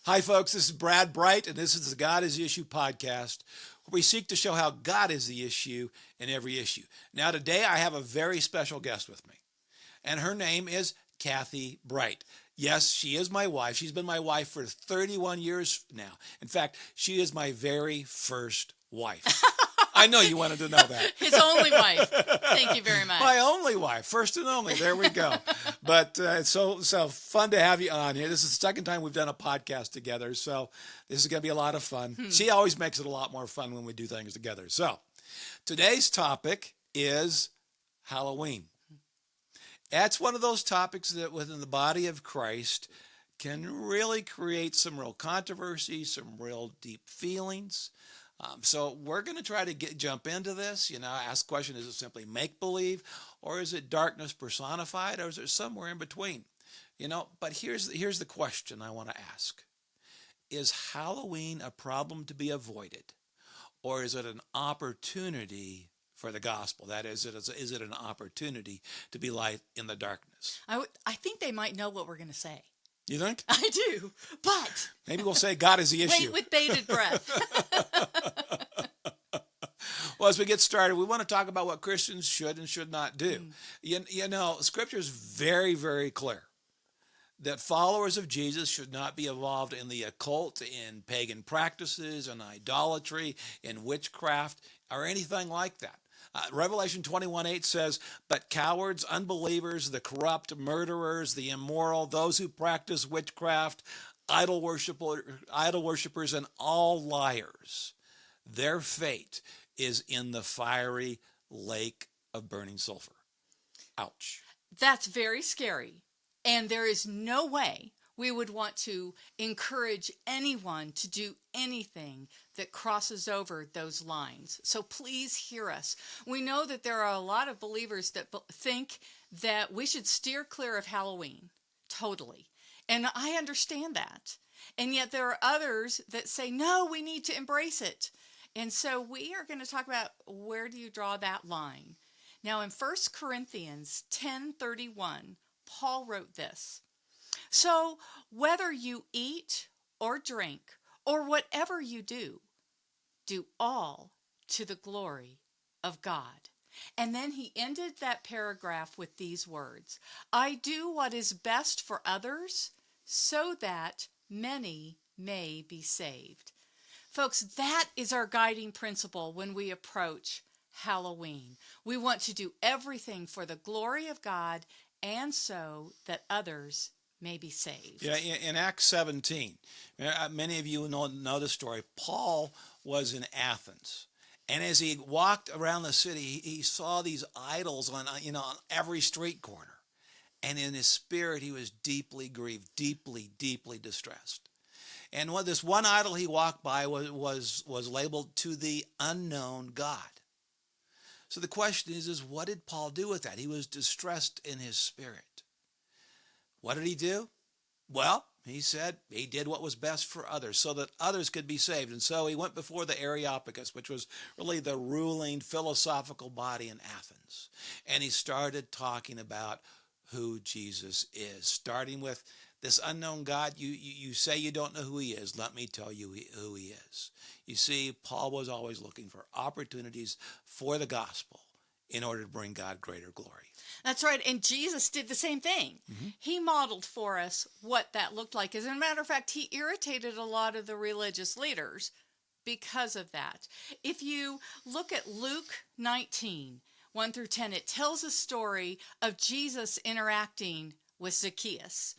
Hi, folks. This is Brad Bright, and this is the God is the Issue podcast, where we seek to show how God is the issue in every issue. Now, today I have a very special guest with me, and her name is Kathy Bright. Yes, she is my wife. She's been my wife for 31 years now. In fact, she is my very first wife. I know you wanted to know that. His only wife. Thank you very much. My only wife, first and only. There we go. But it's so fun to have you on here. This is the second time we've done a podcast together, so this is going to be a lot of fun. She always makes it a lot more fun when we do things together. So today's topic is Halloween. That's one of those topics that within the body of Christ can really create some real controversy, some real deep feelings. So we're going to try to jump into this, ask the question, is it simply make-believe, or is it darkness personified, or is it somewhere in between? But here's the question I want to ask. Is Halloween a problem to be avoided, or is it an opportunity for the gospel? That is it an opportunity to be light in the darkness? I think they might know what we're going to say. You think? I do, but... Maybe we'll say God is the issue. Wait with bated breath. Well, as we get started, we want to talk about what Christians should and should not do. Scripture is very, very clear that followers of Jesus should not be involved in the occult, in pagan practices, in idolatry, in witchcraft, or anything like that. Revelation 21:8 says, "But cowards, unbelievers, the corrupt, murderers, the immoral, those who practice witchcraft, idol worshipers, and all liars, their fate is in the fiery lake of burning sulfur." Ouch. That's very scary. And there is no way we would want to encourage anyone to do anything that crosses over those lines. So please hear us. We know that there are a lot of believers that think that we should steer clear of Halloween. Totally. And I understand that. And yet there are others that say, no, we need to embrace it. And so we are going to talk about, where do you draw that line? Now in 1 Corinthians 10:31, Paul wrote this. "So whether you eat or drink or whatever you do all to the glory of God." And then he ended that paragraph with these words, "I do what is best for others so that many may be saved." Folks, that is our guiding principle when we approach Halloween. We want to do everything for the glory of God and so that others may be saved. Yeah, in Acts 17, many of you know the story. Paul was in Athens, and as he walked around the city, he saw these idols on every street corner, and in his spirit he was deeply grieved, deeply distressed. And this one idol he walked by was labeled "to the unknown God." So the question is what did Paul do with that? He was distressed in his spirit. What did he do? Well, he said he did what was best for others so that others could be saved. And so he went before the Areopagus, which was really the ruling philosophical body in Athens. And he started talking about who Jesus is, starting with this unknown God. You say you don't know who he is. Let me tell you who he is. You see, Paul was always looking for opportunities for the gospel in order to bring God greater glory. That's right. And Jesus did the same thing. Mm-hmm. He modeled for us what that looked like. As a matter of fact, he irritated a lot of the religious leaders because of that. If you look at Luke 19:1-10, it tells a story of Jesus interacting with Zacchaeus.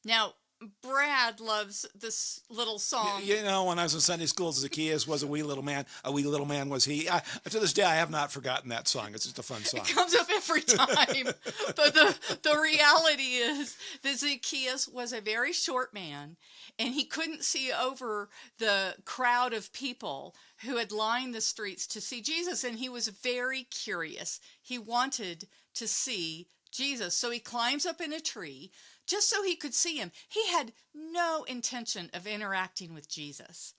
Now, Brad loves this little song. When I was in Sunday school, Zacchaeus was a wee little man. A wee little man was he. To this day, I have not forgotten that song. It's just a fun song. It comes up every time. But the reality is that Zacchaeus was a very short man, and he couldn't see over the crowd of people who had lined the streets to see Jesus, and he was very curious. He wanted to see Jesus. So he climbs up in a tree just so he could see him. He had no intention of interacting with Jesus,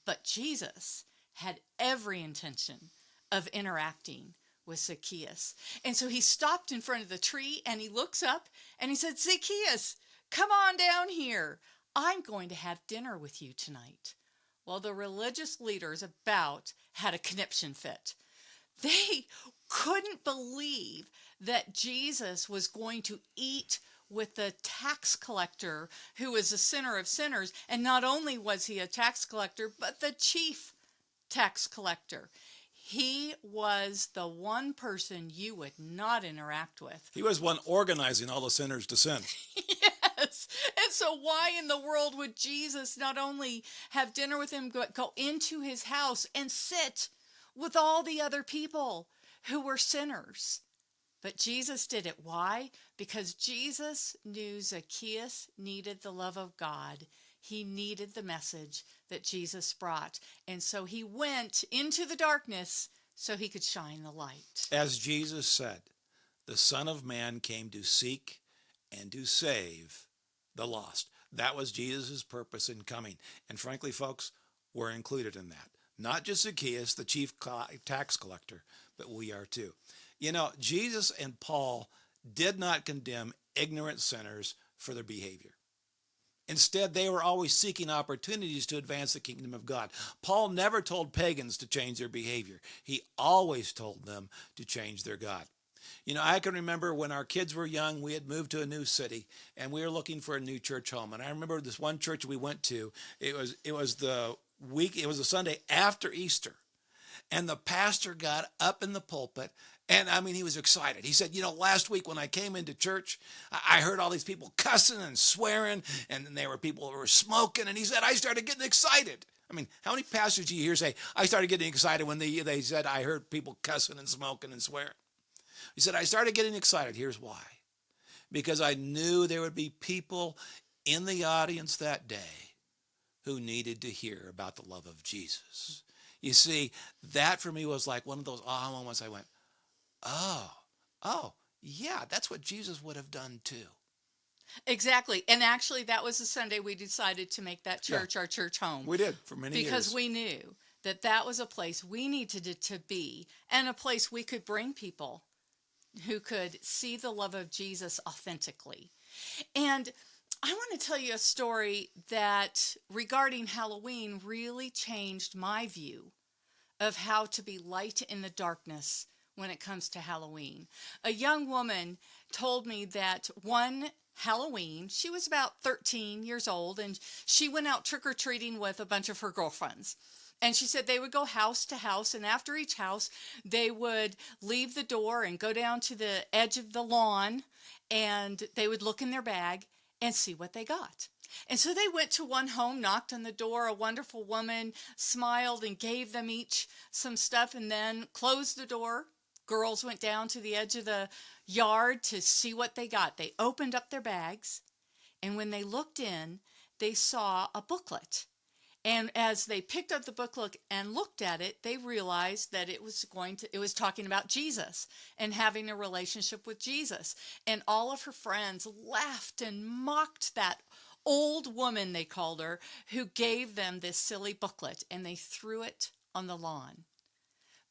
but Jesus had every intention of interacting with Zacchaeus. And so he stopped in front of the tree and he looks up and he said, "Zacchaeus, come on down here. I'm going to have dinner with you tonight. Well, the religious leaders about had a conniption fit. They couldn't believe that Jesus was going to eat with the tax collector who was a sinner of sinners. And not only was he a tax collector, but the chief tax collector. He was the one person you would not interact with. He was one organizing all the sinners to sin. Yes. And so why in the world would Jesus not only have dinner with him, but go into his house and sit with all the other people who were sinners? But Jesus did it. Why? Because Jesus knew Zacchaeus needed the love of God. He needed the message that Jesus brought. And so he went into the darkness so he could shine the light. As Jesus said, the Son of Man came to seek and to save the lost. That was Jesus' purpose in coming. And frankly, folks, we're included in that. Not just Zacchaeus, the chief tax collector, but we are too. You know, Jesus and Paul did not condemn ignorant sinners for their behavior. Instead, they were always seeking opportunities to advance the kingdom of God. Paul never told pagans to change their behavior. He always told them to change their God. You know, I can remember when our kids were young, we had moved to a new city and we were looking for a new church home. And I remember this one church we went to, it was the Sunday after Easter. And the pastor got up in the pulpit, and I mean, he was excited. He said, you know, last week when I came into church, I heard all these people cussing and swearing, and there were people who were smoking. And he said, I started getting excited. I mean, how many pastors do you hear say, I started getting excited when they said, I heard people cussing and smoking and swearing? He said, I started getting excited. Here's why. Because I knew there would be people in the audience that day who needed to hear about the love of Jesus. You see, that for me was like one of those aha moments. I went, oh, yeah, that's what Jesus would have done too. Exactly. And actually, that was the Sunday we decided to make that church our church home. We did for many years. Because we knew that that was a place we needed to be, and a place we could bring people who could see the love of Jesus authentically. And I want to tell you a story that regarding Halloween really changed my view of how to be light in the darkness when it comes to Halloween. A young woman told me that one Halloween, she was about 13 years old, and she went out trick-or-treating with a bunch of her girlfriends. And she said they would go house to house, and after each house, they would leave the door and go down to the edge of the lawn, and they would look in their bag and see what they got. And so they went to one home, knocked on the door. A wonderful woman smiled and gave them each some stuff, and then closed the door. Girls went down to the edge of the yard to see what they got. They opened up their bags, and when they looked in, they saw a booklet. And as they picked up the booklet and looked at it, they realized that it was talking about Jesus and having a relationship with Jesus. And all of her friends laughed and mocked that old woman, they called her, who gave them this silly booklet, and they threw it on the lawn.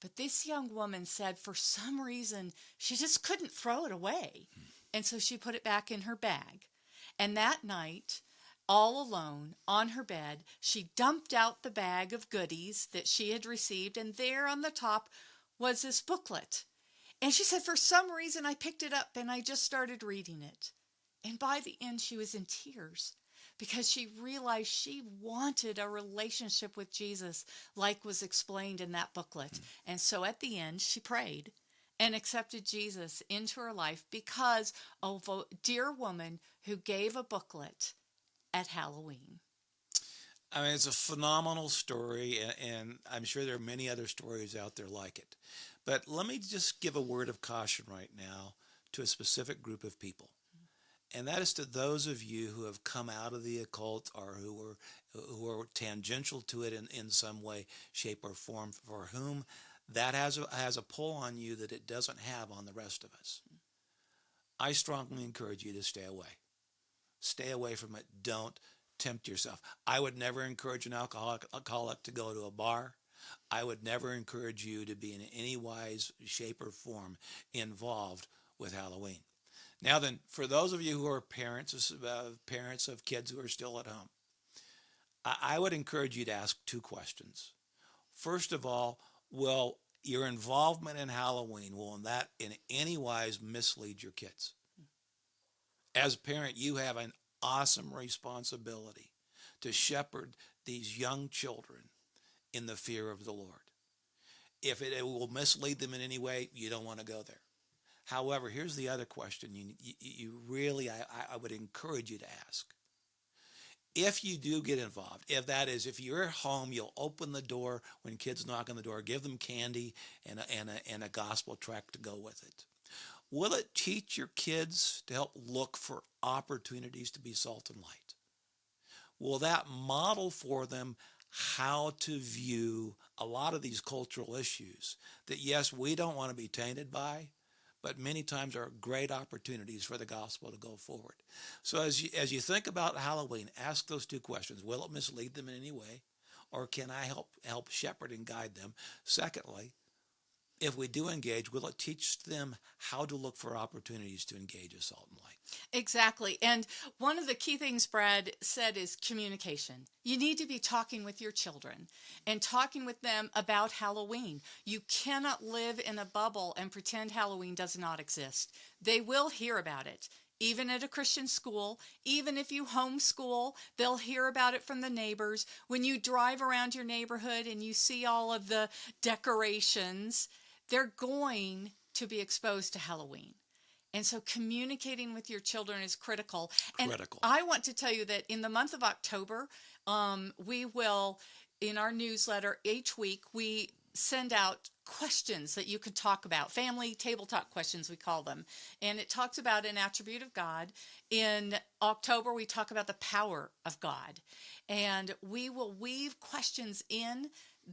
But this young woman said for some reason she just couldn't throw it away. And so she put it back in her bag. And that night, all alone on her bed, she dumped out the bag of goodies that she had received, and there on the top was this booklet. And she said, for some reason, I picked it up and I just started reading it. And by the end, she was in tears because she realized she wanted a relationship with Jesus like was explained in that booklet. And so at the end, she prayed and accepted Jesus into her life because of a dear woman who gave a booklet at Halloween. I mean, it's a phenomenal story, and I'm sure there are many other stories out there like it. But let me just give a word of caution right now to a specific group of people. And that is to those of you who have come out of the occult or who are tangential to it in some way, shape, or form, for whom that has a pull on you that it doesn't have on the rest of us. I strongly encourage you to stay away. Stay away from it. Don't tempt yourself. I would never encourage an alcoholic to go to a bar. I would never encourage you to be in any wise, shape, or form involved with Halloween. Now then, for those of you who are parents of kids who are still at home, I would encourage you to ask two questions. First of all, will your involvement in Halloween, will that in any wise mislead your kids? As a parent, you have an awesome responsibility to shepherd these young children in the fear of the Lord. If it will mislead them in any way, you don't want to go there. However, here's the other question you really, I would encourage you to ask. If you do get involved, if that is, if you're at home, you'll open the door when kids knock on the door, give them candy and a gospel tract to go with it. Will it teach your kids to help look for opportunities to be salt and light? Will that model for them how to view a lot of these cultural issues that, yes, we don't want to be tainted by, but many times are great opportunities for the gospel to go forward? So as you think about Halloween, ask those two questions. Will it mislead them in any way? Or can I help shepherd and guide them? Secondly, if we do engage, will it teach them how to look for opportunities to engage as salt and light? Exactly. And one of the key things Brad said is communication. You need to be talking with your children and talking with them about Halloween. You cannot live in a bubble and pretend Halloween does not exist. They will hear about it. Even at a Christian school, even if you homeschool, they'll hear about it from the neighbors. When you drive around your neighborhood and you see all of the decorations, they're going to be exposed to Halloween. And so communicating with your children is critical. Critical. And I want to tell you that in the month of October, we will, in our newsletter each week, we send out questions that you can talk about, family table talk questions, we call them. And it talks about an attribute of God. In October, we talk about the power of God. And we will weave questions in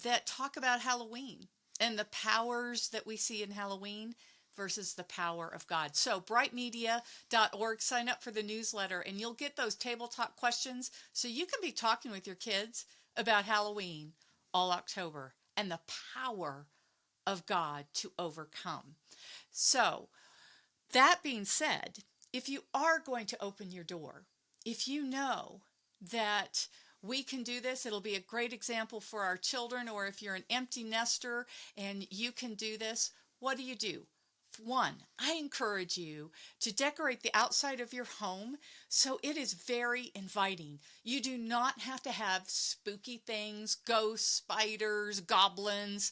that talk about Halloween and the powers that we see in Halloween versus the power of God. So brightmedia.org, sign up for the newsletter and you'll get those table talk questions so you can be talking with your kids about Halloween all October and the power of God to overcome. So that being said, if you are going to open your door, if you know that we can do this, it'll be a great example for our children, or if you're an empty nester and you can do this, what do? One, I encourage you to decorate the outside of your home so it is very inviting. You do not have to have spooky things, ghosts, spiders, goblins,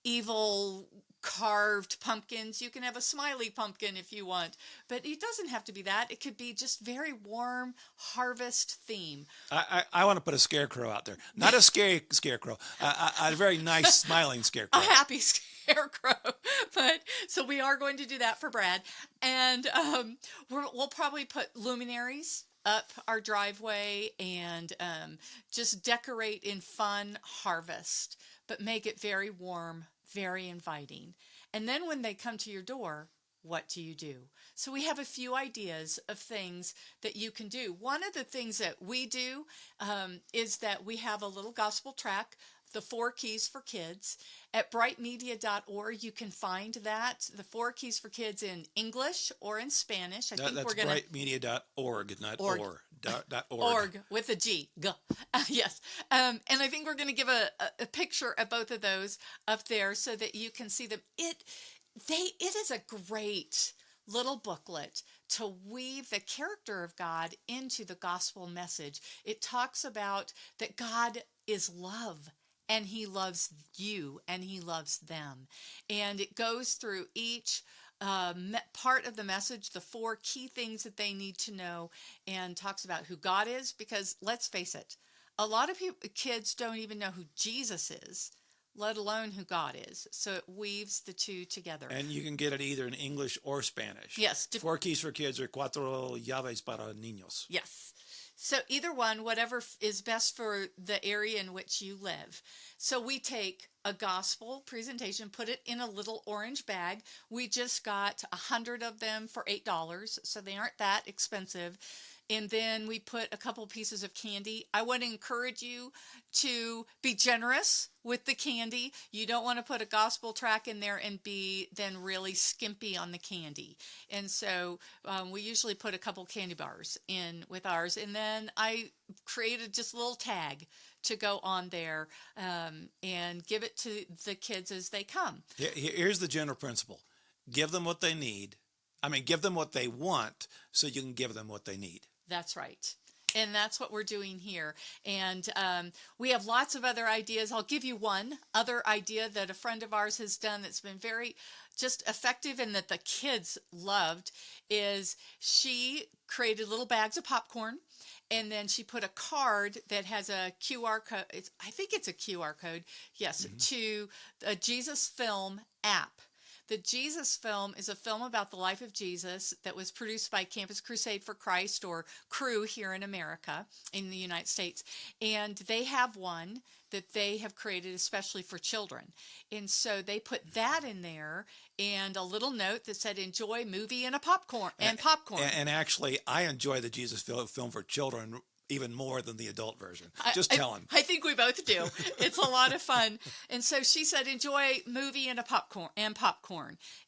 evil carved pumpkins. You can have a smiley pumpkin if you want, but it doesn't have to be that. It could be just very warm harvest theme. I want to put a scarecrow out there. Not a scary scarecrow, a very nice smiling scarecrow. A happy scarecrow. But so we are going to do that for Brad. And we'll probably put luminaries up our driveway and just decorate in fun harvest, but make it very warm, very inviting. And then when they come to your door, what do? So we have a few ideas of things that you can do. One of the things that we do is that we have a little gospel tract, the 4 Keys for Kids. At brightmedia.org, you can find that, the 4 Keys for Kids in English or in Spanish. That's brightmedia.org, not org. or. .org. Org with a G. Yes. And I think we're going to give a picture of both of those up there so that you can see them. It is a great little booklet to weave the character of God into the gospel message. It talks about that God is love, and he loves you, and he loves them. And it goes through each part of the message, the 4 key things that they need to know, and talks about who God is, because let's face it, a lot of kids don't even know who Jesus is, let alone who God is. So it weaves the two together. And you can get it either in English or Spanish. Yes. 4 Keys for Kids or Cuatro Llaves para Niños. Yes. So either one, whatever is best for the area in which you live. So we take a gospel presentation, put it in a little orange bag. We just got 100 of them for $8, so they aren't that expensive. and then we put a couple pieces of candy. I want to encourage you to be generous with the candy. You don't want to put a gospel track in there and be then really skimpy on the candy. And so we usually put a couple candy bars in with ours, and then I created just a little tag to go on there, and give it to the kids as they come. Here's the general principle: give them what they need. I mean, give them what they want, so you can give them what they need. That's right. And that's what we're doing here. And we have lots of other ideas. I'll give you one other idea that a friend of ours has done that's been very just effective and that the kids loved. Is she created little bags of popcorn, and then she put a card that has a QR code. I think it's a QR code, yes, to a Jesus Film app. The Jesus Film is a film about the life of Jesus that was produced by Campus Crusade for Christ, or Cru, here in America, in the United States. And they have one that they have created especially for children. And so they put that in there, and a little note that said, "Enjoy movie and popcorn." And actually, I enjoy the Jesus film for children even more than the adult version. Just tell them. I think we both do. It's a lot of fun. And so she said, "Enjoy movie and popcorn."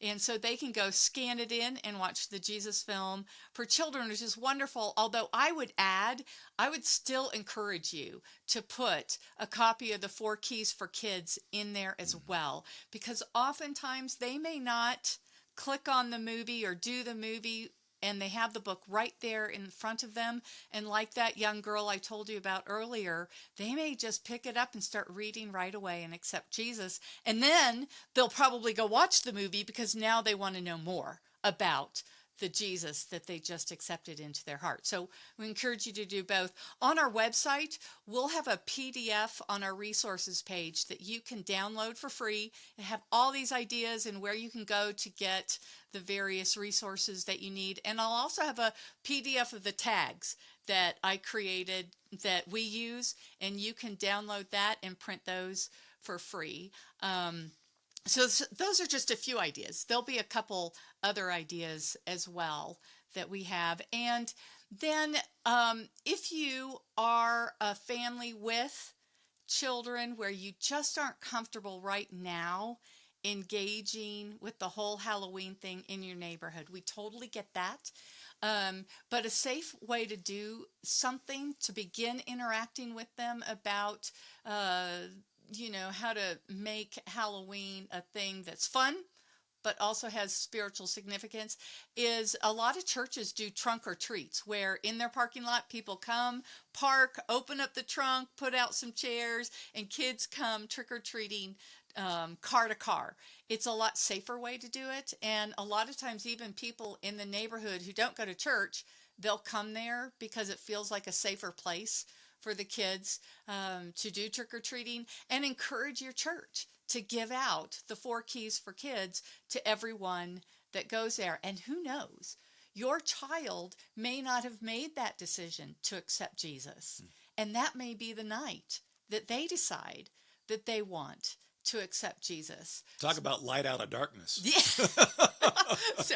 And so they can go scan it in and watch the Jesus Film for children, which is wonderful. Although I would still encourage you to put a copy of the 4 Keys for Kids in there as well, because oftentimes they may not click on the movie or do the movie, and they have the book right there in front of them. And like that young girl I told you about earlier, they may just pick it up and start reading right away and accept Jesus. And then they'll probably go watch the movie because now they want to know more about the Jesus that they just accepted into their heart. So we encourage you to do both. On our website, we'll have a PDF on our resources page that you can download for free and have all these ideas and where you can go to get the various resources that you need. And I'll also have a PDF of the tags that I created that we use, and you can download that and print those for free. So those are just a few ideas. There'll be a couple other ideas as well that we have. And then if you are a family with children where you just aren't comfortable right now engaging with the whole Halloween thing in your neighborhood, we totally get that. But a safe way to do something to begin interacting with them about how to make Halloween a thing that's fun, but also has spiritual significance, is a lot of churches do trunk or treats, where in their parking lot, people come, park, open up the trunk, put out some chairs, and kids come trick-or-treating car to car. It's a lot safer way to do it. And a lot of times, even people in the neighborhood who don't go to church, they'll come there because it feels like a safer place for the kids to do trick-or-treating. And encourage your church to give out the 4 Keys for Kids to everyone that goes there. And who knows, your child may not have made that decision to accept Jesus. And that may be the night that they decide that they want to accept Jesus. Talk about light out of darkness. Yeah. So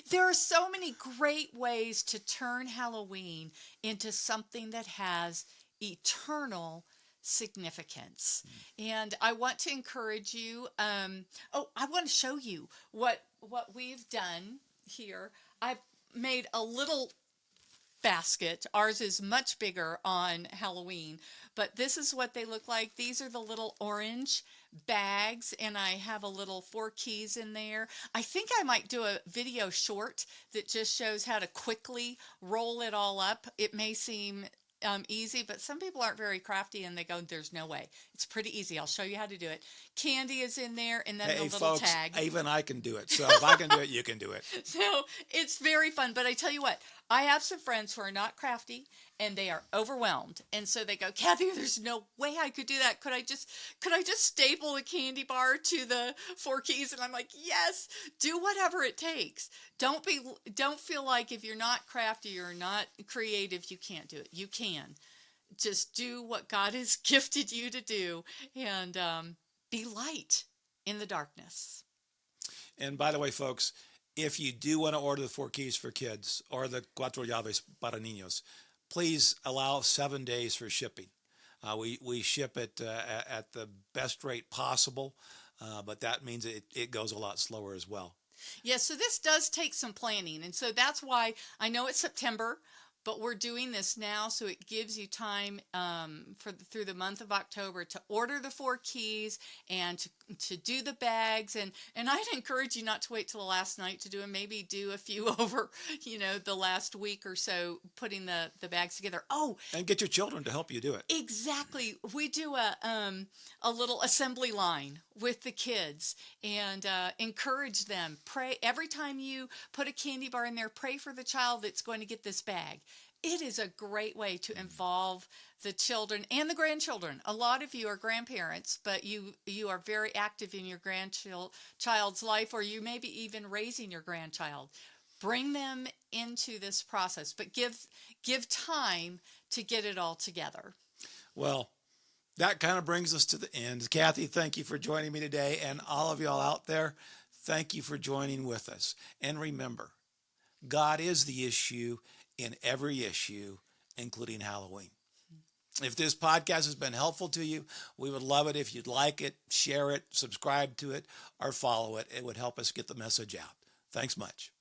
there are so many great ways to turn Halloween into something that has eternal significance. And I want to encourage you. I want to show you what we've done here. I've made a little basket. Ours is much bigger on Halloween, but this is what they look like. These are the little orange bags, and I have a little 4 keys in there. I think I might do a video short that just shows how to quickly roll it all up. It may seem easy, but some people aren't very crafty and they go, "There's no way." It's pretty easy. I'll show you how to do it. Candy is in there, and then the little folks, tag. Even I can do it. So if I can do it, you can do it. So it's very fun. But I tell you what, I have some friends who are not crafty and they are overwhelmed. And so they go, "Kathy, there's no way I could do that. Could I just staple a candy bar to the 4 keys?" And I'm like, "Yes, do whatever it takes. Don't feel like if you're not crafty, you're not creative, you can't do it. You can. Just do what God has gifted you to do, and be light in the darkness." And by the way, folks, if you do want to order the 4 keys for kids or the cuatro llaves para niños, please allow 7 days for shipping. We ship it at the best rate possible, but that means it goes a lot slower as well. Yes, so this does take some planning. And so that's why I know it's September, but we're doing this now so it gives you time through the month of October to order the 4 keys and to do the bags. And I'd encourage you not to wait till the last night to do them. Maybe do a few over, the last week or so, putting the bags together. Oh, And get your children to help you do it. exactly. We do a little assembly line with the kids and encourage them. Pray every time you put a candy bar in there. Pray for the child that's going to get this bag. It is a great way to involve the children and the grandchildren. A lot of you are grandparents, but you are very active in your grandchild's life, or you may be even raising your grandchild. Bring them into this process, but give time to get it all together. Well, that kind of brings us to the end. Kathy, thank you for joining me today. And all of y'all out there, thank you for joining with us. And remember, God is the issue in every issue, including Halloween. If this podcast has been helpful to you, we would love it if you'd like it, share it, subscribe to it, or follow it. It would help us get the message out. Thanks much.